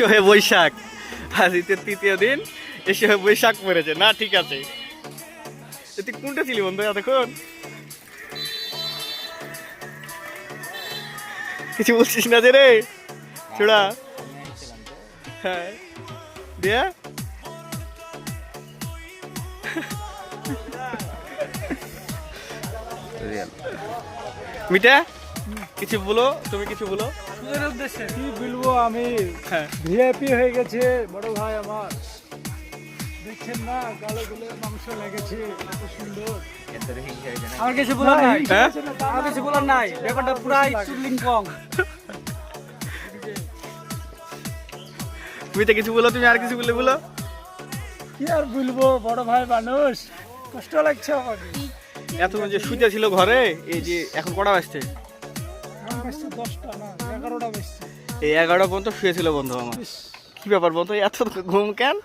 হয়ে বৈশাখ, আজ ঈদের তৃতীয় দিন, এসে হয়ে বৈশাখ পড়েছে না। ঠিক আছে, তুই কোনটা ছিলি বন্ধু এতক্ষণ? কিছু বলছিস না যে রে ছোড়া? হ্যাঁ দিয়া মিটা কিছু বলো, তুমি কিছু বলো। উদ্দেশ্যে কি বলবো আমি, হ্যাঁ ভিআইপি হয়ে গেছে বড় ভাই আমার। দেখছেন না গালে গুলে মাংস লেগেছে, এত সুন্দর। আমার কিছু বলার নাই, হ্যাঁ? আমার কিছু বলার নাই, ব্যাপারটা পুরাই চুলিং কং। মিটা কিছু বলো, তুমি আর কিছু বলে বলো। কি আর বলবো, বড় ভাই মানুষ, কষ্ট লাগছে আমাকে। এতক্ষণ যে শুতে ছিল ঘরে, এই যে এখন কটা বাজছে? আমার কাছে 10টা না 11টা বেশি। এই 11টা পর্যন্ত শুয়েছিল বন্ধু আমার। কি ব্যাপার বন্ধু, এত ঘুম কেন?